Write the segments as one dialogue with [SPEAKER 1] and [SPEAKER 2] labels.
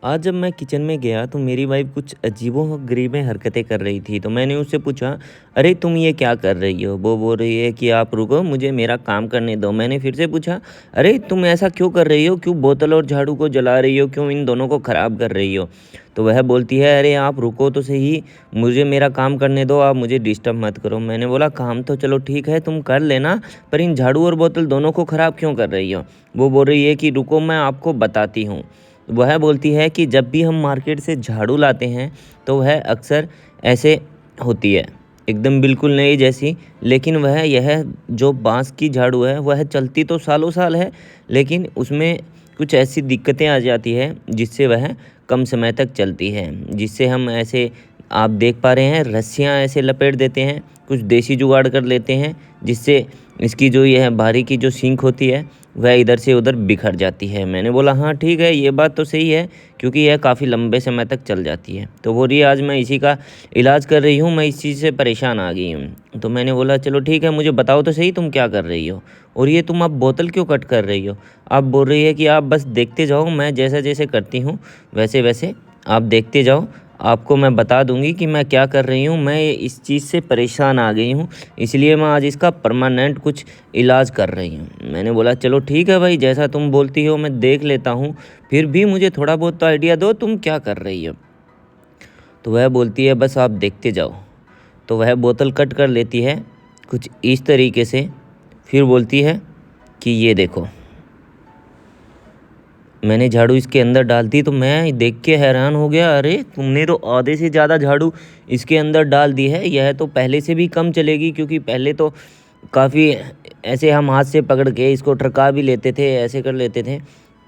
[SPEAKER 1] आज जब मैं किचन में गया तो मेरी वाइफ़ कुछ अजीबो-गरीबें हरकतें कर रही थी। तो मैंने उससे पूछा, "अरे! तुम ये क्या कर रही हो?" वो बोल रही है कि, "आप रुको, मुझे मेरा काम करने दो।" मैंने फिर से पूछा, "अरे! तुम ऐसा क्यों कर रही हो? क्यों बोतल और झाड़ू को जला रही हो? क्यों इन दोनों को ख़राब कर रही हो?" तो वह बोलती है, "अरे! आप रुको तो सही, मुझे मेरा काम करने दो, आप मुझे डिस्टर्ब मत करो।" मैंने बोला, "काम तो चलो ठीक है, तुम कर लेना, पर इन झाड़ू और बोतल दोनों को ख़राब क्यों कर रही हो?" वो बोल रही है कि, "रुको, मैं आपको बताती हूँ।" वह बोलती है कि जब भी हम मार्केट से झाड़ू लाते हैं तो वह अक्सर ऐसे होती है, एकदम बिल्कुल नई जैसी। लेकिन वह यह जो बाँस की झाड़ू है वह चलती तो सालों साल है, लेकिन उसमें कुछ ऐसी दिक्कतें आ जाती है जिससे वह कम समय तक चलती है। जिससे हम ऐसे आप देख पा रहे हैं रस्सियाँ ऐसे लपेट देते हैं, कुछ देसी जुगाड़ कर लेते हैं जिससे इसकी जो यह बाहरी की जो सींख होती है वह इधर से उधर बिखर जाती है। मैंने बोला, हाँ ठीक है, ये बात तो सही है, क्योंकि यह काफ़ी लंबे समय तक चल जाती है। तो बोल रही है, आज मैं इसी का इलाज कर रही हूँ, मैं इस चीज़ से परेशान आ गई हूँ। तो मैंने बोला, चलो ठीक है, मुझे बताओ तो सही तुम क्या कर रही हो, और ये तुम अब बोतल क्यों कट कर रही हो? आप बोल रही है कि आप बस देखते जाओ, मैं जैसा जैसे करती हूँ वैसे वैसे आप देखते जाओ, आपको मैं बता दूंगी कि मैं क्या कर रही हूँ। मैं इस चीज़ से परेशान आ गई हूँ, इसलिए मैं आज इसका परमानेंट कुछ इलाज कर रही हूँ। मैंने बोला, चलो ठीक है भाई, जैसा तुम बोलती हो मैं देख लेता हूँ, फिर भी मुझे थोड़ा बहुत तो आइडिया दो तुम क्या कर रही हो। तो वह बोलती है, बस आप देखते जाओ। तो वह बोतल कट कर लेती है कुछ इस तरीके से, फिर बोलती है कि ये देखो। मैंने झाड़ू इसके अंदर डाल दी तो मैं देख के हैरान हो गया, अरे तुमने तो आधे से ज़्यादा झाड़ू इसके अंदर डाल दी है, यह तो पहले से भी कम चलेगी, क्योंकि पहले तो काफ़ी ऐसे हम हाथ से पकड़ के इसको ट्रका भी लेते थे, ऐसे कर लेते थे।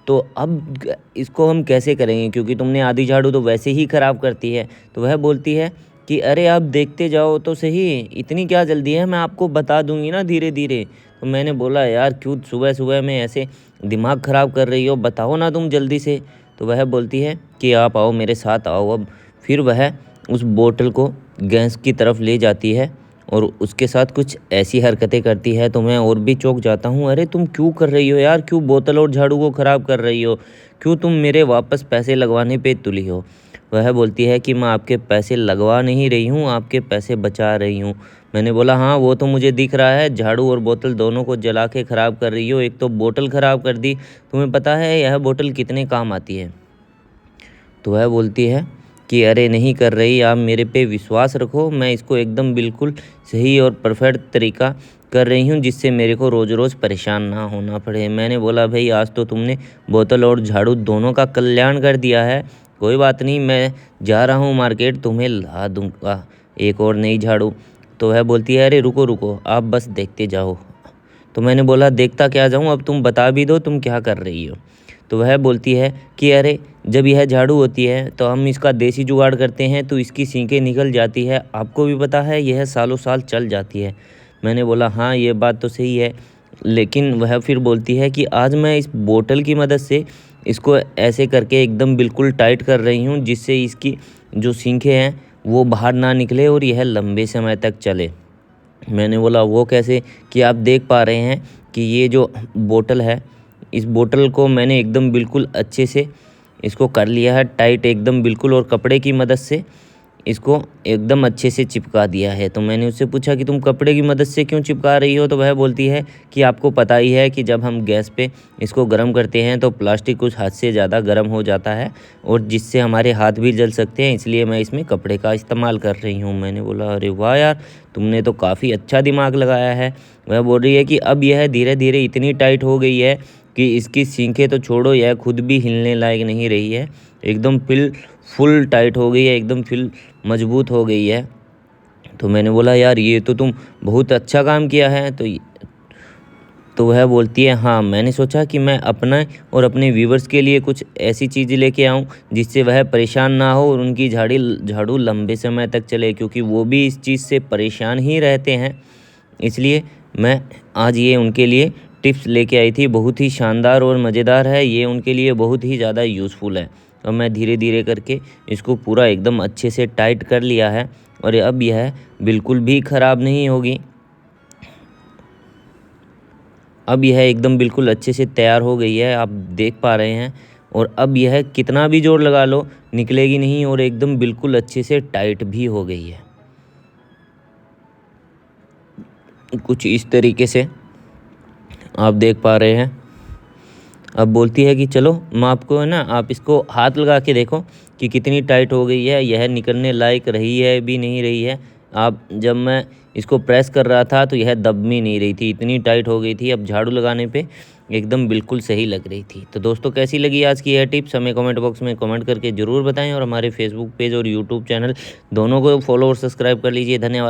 [SPEAKER 1] तो अब इसको हम कैसे करेंगे, क्योंकि तुमने आधी झाड़ू तो वैसे ही ख़राब करती है। तो वह बोलती है कि अरे आप देखते जाओ तो सही, इतनी क्या जल्दी है, मैं आपको बता दूंगी ना धीरे धीरे। तो मैंने बोला, यार क्यों सुबह सुबह में ऐसे दिमाग ख़राब कर रही हो, बताओ ना तुम जल्दी से। तो वह बोलती है कि आप आओ मेरे साथ आओ अब। फिर वह उस बोतल को गैस की तरफ ले जाती है और उसके साथ कुछ ऐसी हरकतें करती है तो मैं और भी चौंक जाता हूँ। अरे तुम क्यों कर रही हो यार, क्यों बोतल और झाड़ू को ख़राब कर रही हो, क्यों तुम मेरे वापस पैसे लगवाने पे तुली हो। वह बोलती है कि मैं आपके पैसे लगवा नहीं रही हूँ, आपके पैसे बचा रही हूँ। मैंने बोला, हाँ वो तो मुझे दिख रहा है, झाड़ू और बोतल दोनों को जला के ख़राब कर रही हो, एक तो बोतल ख़राब कर दी। तुम्हें पता है यह बोतल कितने काम आती है? तो वह बोलती है कि अरे नहीं कर रही, आप मेरे पे विश्वास रखो, मैं इसको एकदम बिल्कुल सही और परफेक्ट तरीका कर रही हूँ जिससे मेरे को रोज़ रोज़ परेशान ना होना पड़े। मैंने बोला, भाई आज तो तुमने बोतल और झाड़ू दोनों का कल्याण कर दिया है, कोई बात नहीं, मैं जा रहा हूँ मार्केट, तुम्हें ला दूँगा एक और नई झाड़ू। तो वह बोलती है, अरे रुको रुको, आप बस देखते जाओ। तो मैंने बोला, देखता क्या जाऊँ, अब तुम बता भी दो तुम क्या कर रही हो। तो वह बोलती है कि अरे जब यह झाड़ू होती है तो हम इसका देसी जुगाड़ करते हैं तो इसकी सींकें निकल जाती है, आपको भी पता है यह सालों साल चल जाती है। मैंने बोला, हाँ ये बात तो सही है। लेकिन वह फिर बोलती है कि आज मैं इस बोतल की मदद से इसको ऐसे करके एकदम बिल्कुल टाइट कर रही हूँ जिससे इसकी जो सींखें हैं वो बाहर ना निकले और यह लंबे समय तक चले। मैंने बोला, वो कैसे? कि आप देख पा रहे हैं कि ये जो बोतल है, इस बोतल को मैंने एकदम बिल्कुल अच्छे से इसको कर लिया है टाइट एकदम बिल्कुल, और कपड़े की मदद से इसको एकदम अच्छे से चिपका दिया है। तो मैंने उससे पूछा कि तुम कपड़े की मदद से क्यों चिपका रही हो? तो वह बोलती है कि आपको पता ही है कि जब हम गैस पे इसको गर्म करते हैं तो प्लास्टिक कुछ हद से ज़्यादा गर्म हो जाता है और जिससे हमारे हाथ भी जल सकते हैं, इसलिए मैं इसमें कपड़े का इस्तेमाल कर रही हूँ। मैंने बोला, अरे वाह यार, तुमने तो काफ़ी अच्छा दिमाग लगाया है। वह बोल रही है कि अब यह धीरे धीरे इतनी टाइट हो गई है कि इसकी सींखें तो छोड़ो, यह खुद भी हिलने लायक नहीं रही है, एकदम फुल टाइट हो गई है, एकदम फिल मजबूत हो गई है। तो मैंने बोला, यार ये तो तुम बहुत अच्छा काम किया है। तो वह बोलती है, हाँ मैंने सोचा कि मैं अपना और अपने व्यूवर्स के लिए कुछ ऐसी चीज़ लेके आऊँ जिससे वह परेशान ना हो और उनकी झाड़ू लंबे समय तक चले, क्योंकि वो भी इस चीज़ से परेशान ही रहते हैं। इसलिए मैं आज ये उनके लिए टिप्स लेके आई थी, बहुत ही शानदार और मज़ेदार है, ये उनके लिए बहुत ही ज़्यादा यूज़फुल है। और मैं धीरे धीरे करके इसको पूरा एकदम अच्छे से टाइट कर लिया है और अब यह बिल्कुल भी ख़राब नहीं होगी। अब यह एकदम बिल्कुल अच्छे से तैयार हो गई है, आप देख पा रहे हैं। और अब यह कितना भी जोर लगा लो निकलेगी नहीं और एकदम बिल्कुल अच्छे से टाइट भी हो गई है। कुछ इस तरीके से आप देख पा रहे हैं। अब बोलती है कि चलो मैं आपको है ना, आप इसको हाथ लगा के देखो कि कितनी टाइट हो गई है, यह निकलने लायक रही है भी नहीं रही है। आप जब मैं इसको प्रेस कर रहा था तो यह दब भी नहीं रही थी, इतनी टाइट हो गई थी। अब झाड़ू लगाने पे एकदम बिल्कुल सही लग रही थी। तो दोस्तों कैसी लगी आज की यह टिप्स हमें कमेंट बॉक्स में कमेंट करके ज़रूर बताएं और हमारे फेसबुक पेज और यूट्यूब चैनल दोनों को फॉलो और सब्सक्राइब कर लीजिए। धन्यवाद।